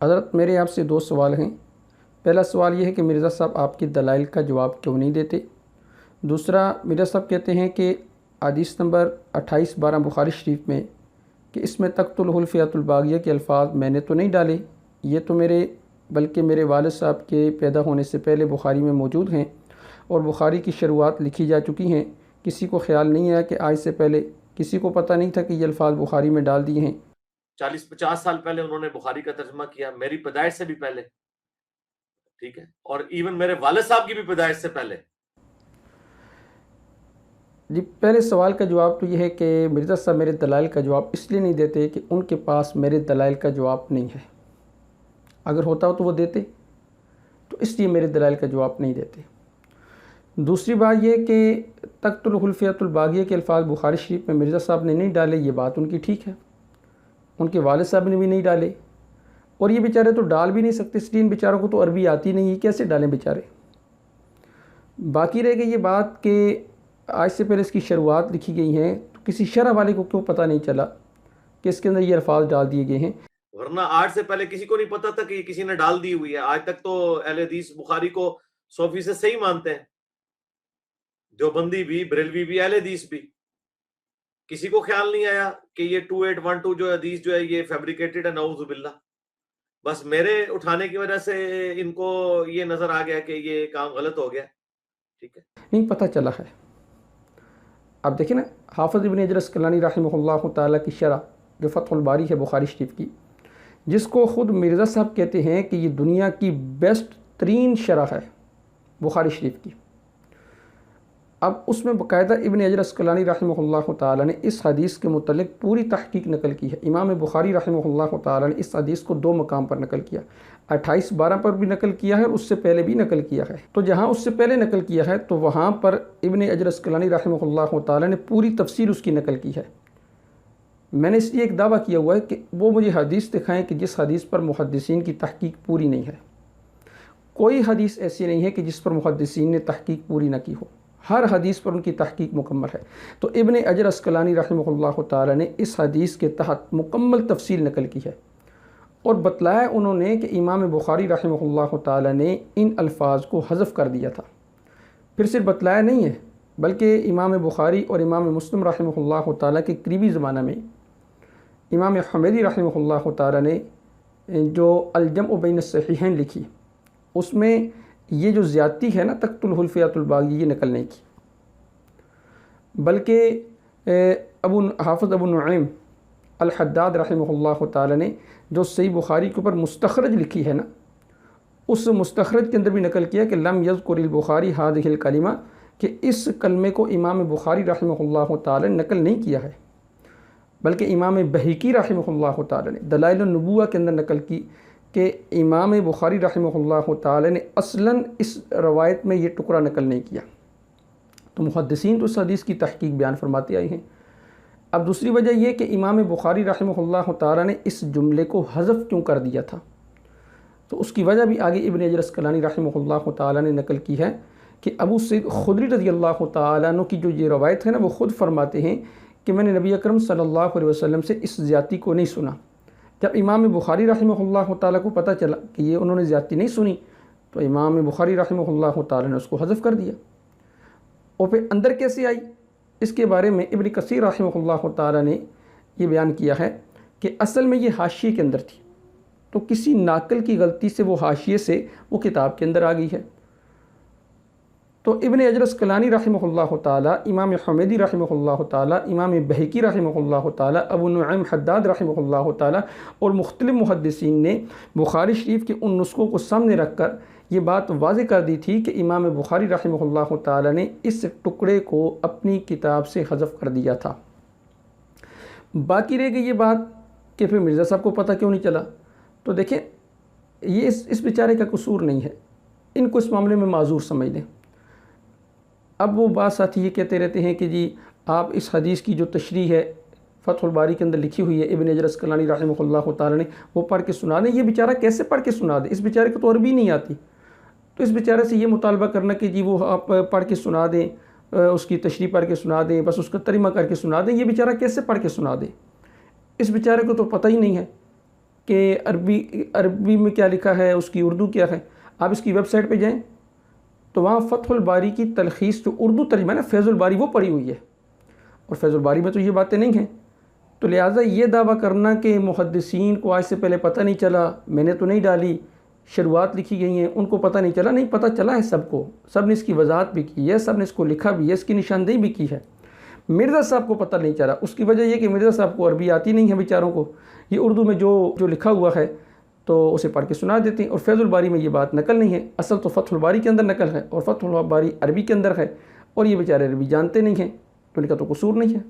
حضرت میرے آپ سے دو سوال ہیں۔ پہلا سوال یہ ہے کہ مرزا صاحب آپ کے دلائل کا جواب کیوں نہیں دیتے؟ دوسرا، مرزا صاحب کہتے ہیں کہ حدیث نمبر 2812 بخاری شریف میں کہ اس میں تقتلہ الفئۃ الباغیہ کے الفاظ میں نے تو نہیں ڈالے، یہ تو بلکہ میرے والد صاحب کے پیدا ہونے سے پہلے بخاری میں موجود ہیں اور بخاری کی شروعات لکھی جا چکی ہیں۔ کسی کو خیال نہیں آیا کہ آج سے پہلے کسی کو پتہ نہیں تھا کہ یہ الفاظ بخاری میں ڈال دیے ہیں۔ 40-50 سال پہلے انہوں نے بخاری کا ترجمہ کیا، میری پیدائش سے بھی پہلے، ٹھیک ہے، اور ایون میرے والد صاحب کی بھی پیدائش سے پہلے۔ جی، پہلے سوال کا جواب تو یہ ہے کہ مرزا صاحب میرے دلائل کا جواب اس لیے نہیں دیتے کہ ان کے پاس میرے دلائل کا جواب نہیں ہے۔ اگر ہوتا ہو تو وہ دیتے، تو اس لیے میرے دلائل کا جواب نہیں دیتے۔ دوسری بات یہ کہ تقتلہ الفئۃ الباغیہ کے الفاظ بخاری شریف میں مرزا صاحب نے نہیں ڈالے، یہ بات ان کی ٹھیک ہے، ان کے والد صاحب نے بھی نہیں ڈالے، اور یہ بیچارے تو ڈال بھی نہیں سکتے، اس لیے ان بیچاروں کو تو عربی آتی نہیں ہے، کیسے ڈالیں بیچارے۔ باقی رہ گئی یہ بات کہ آج سے پہلے اس کی شروعات لکھی گئی ہیں، تو کسی شرح والے کو کیوں پتہ نہیں چلا کہ اس کے اندر یہ الفاظ ڈال دیے گئے ہیں؟ ورنہ آج سے پہلے کسی کو نہیں پتا تھا کہ یہ کسی نے ڈال دی ہوئی ہے۔ آج تک تو اہل حدیث بخاری کو 100% صحیح مانتے ہیں، جو بندی بھی، بریلوی بھی، اہل حدیث بھی۔ کسی کو خیال نہیں آیا کہ یہ 2812 جو حدیث جو ہے یہ فیبریکیٹڈ ہے، نعوذ باللہ۔ بس میرے اٹھانے کی وجہ سے ان کو یہ نظر آ گیا کہ یہ کام غلط ہو گیا، ٹھیک ہے، نہیں پتہ چلا ہے۔ اب دیکھیں نا، حافظ ابن حجر عسقلانی رحمہ اللہ تعالیٰ کی شرح جو فتح الباری ہے بخاری شریف کی، جس کو خود مرزا صاحب کہتے ہیں کہ یہ دنیا کی بیسٹ ترین شرح ہے بخاری شریف کی، اب اس میں باقاعدہ ابن حجر عسقلانی رحمہ اللہ تعالیٰ نے اس حدیث کے متعلق پوری تحقیق نقل کی ہے۔ امام بخاری رحمہ اللہ تعالیٰ نے اس حدیث کو 2 مقام پر نقل کیا، 2812 پر بھی نقل کیا ہے اور اس سے پہلے بھی نقل کیا ہے۔ تو جہاں اس سے پہلے نقل کیا ہے تو وہاں پر ابن حجر عسقلانی رحمہ اللہ تعالیٰ نے پوری تفصیل اس کی نقل کی ہے۔ میں نے اس لیے ایک دعویٰ کیا ہوا ہے کہ وہ مجھے حدیث دکھائیں کہ جس حدیث پر محدثین کی تحقیق پوری نہیں ہے۔ کوئی حدیث ایسی نہیں ہے کہ جس پر محدثین نے تحقیق پوری نہ کی ہو، ہر حدیث پر ان کی تحقیق مکمل ہے۔ تو ابن حجر عسقلانی رحمہ اللہ تعالیٰ نے اس حدیث کے تحت مکمل تفصیل نقل کی ہے اور بتلایا انہوں نے کہ امام بخاری رحمہ اللہ تعالیٰ نے ان الفاظ کو حذف کر دیا تھا۔ پھر صرف بتلایا نہیں ہے بلکہ امام بخاری اور امام مسلم رحمہ اللہ تعالیٰ کے قریبی زمانہ میں امام حمیدی رحمہ اللہ تعالیٰ نے جو الجمع بین الصحیحین لکھی، اس میں یہ جو زیادتی ہے نا تقتلہ الفئۃ الباغیہ، یہ نقل نہیں کی، بلکہ حافظ ابو نعیم الحداد رحمہ اللہ تعالیٰ نے جو صحیح بخاری کے اوپر مستخرج لکھی ہے نا، اس مستخرج کے اندر بھی نقل کیا کہ لم یذکر البخاری هذه الکلمہ، کہ اس کلمے کو امام بخاری رحمہ اللہ تعالیٰ نے نقل نہیں کیا ہے، بلکہ امام بہقی رحمہ اللہ تعالیٰ نے دلائل النبوہ کے اندر نقل کی کہ امام بخاری رحمہ اللہ تعالیٰ نے اصلاً اس روایت میں یہ ٹکڑا نقل نہیں کیا۔ تو محدثین تو اس حدیث کی تحقیق بیان فرماتے آئے ہیں۔ اب دوسری وجہ یہ کہ امام بخاری رحمہ اللہ تعالیٰ نے اس جملے کو حذف کیوں کر دیا تھا، تو اس کی وجہ بھی آگے ابن حجر عسقلانی رحمہ اللہ تعالیٰ نے نقل کی ہے کہ ابو سعید خدری رضی اللہ تعالیٰ عنہ کی جو یہ روایت ہے نا، وہ خود فرماتے ہیں کہ میں نے نبی اکرم صلی اللہ علیہ وسلم سے اس زیادتی کو نہیں سنا۔ جب امام بخاری رحمہ اللہ تعالیٰ کو پتہ چلا کہ یہ انہوں نے زیادتی نہیں سنی، تو امام بخاری رحمہ اللہ تعالیٰ نے اس کو حذف کر دیا۔ اور پھر اندر کیسے آئی، اس کے بارے میں ابن کثیر رحمہ اللہ تعالیٰ نے یہ بیان کیا ہے کہ اصل میں یہ حاشیے کے اندر تھی، تو کسی ناقل کی غلطی سے وہ حاشیے سے وہ کتاب کے اندر آ گئی ہے۔ تو ابن حجر عسقلانی رحمہ اللہ تعالیٰ، امام حمیدی رحمہ اللہ تعالیٰ، امام بہقی رحمہ اللہ تعالیٰ، ابو نعیم حداد رحمہ اللہ تعالیٰ اور مختلف محدثین نے بخاری شریف کے ان نسخوں کو سامنے رکھ کر یہ بات واضح کر دی تھی کہ امام بخاری رحمہ اللہ تعالیٰ نے اس ٹکڑے کو اپنی کتاب سے حذف کر دیا تھا۔ باقی رہ گئی یہ بات کہ پھر مرزا صاحب کو پتہ کیوں نہیں چلا، تو دیکھیں یہ اس بیچارے کا قصور نہیں ہے، ان کو اس معاملے میں معذور سمجھ لیں۔ اب وہ بات ساتھی یہ کہتے رہتے ہیں کہ جی آپ اس حدیث کی جو تشریح ہے فتح الباری کے اندر لکھی ہوئی ہے ابن حجر عسقلانی رحمہ اللہ تعالیٰ نے، وہ پڑھ کے سنا دیں۔ یہ بیچارہ کیسے پڑھ کے سنا دے، اس بیچارے کو تو عربی نہیں آتی، تو اس بیچارے سے یہ مطالبہ کرنا کہ جی وہ آپ پڑھ کے سنا دیں، اس کی تشریح پڑھ کے سنا دیں، بس اس کا ترجمہ کر کے سنا دیں، یہ بیچارہ کیسے پڑھ کے سنا دے، اس بیچارے کو تو پتہ ہی نہیں ہے۔ کہ عربی میں کیا لکھا ہے، اس کی اردو کیا ہے. آپ اس کی ویب سائٹ پہ جائیں تو وہاں فتح الباری کی تلخیص جو اردو ترجمہ ہے نا فیض الباری، وہ پڑی ہوئی ہے، اور فیض الباری میں تو یہ باتیں نہیں ہیں. تو لہٰذا یہ دعویٰ کرنا کہ محدثین کو آج سے پہلے پتہ نہیں چلا، میں نے تو نہیں ڈالی، شروعات لکھی گئی ہیں ان کو پتہ نہیں چلا، نہیں، پتہ چلا ہے سب کو، سب نے اس کی وضاحت بھی کی ہے، سب نے اس کو لکھا بھی ہے، اس کی نشاندہی بھی کی ہے. مرزا صاحب کو پتہ نہیں چلا، اس کی وجہ یہ کہ مرزا صاحب کو عربی آتی نہیں ہے بیچاروں کو، یہ اردو میں جو لکھا ہوا ہے تو اسے پڑھ کے سنا دیتے ہیں. اور فیض الباری میں یہ بات نقل نہیں ہے، اصل تو فتح الباری کے اندر نقل ہے، اور فتح الباری عربی کے اندر ہے، اور یہ بیچارے عربی جانتے نہیں ہیں، تو ان کا تو قصور نہیں ہے.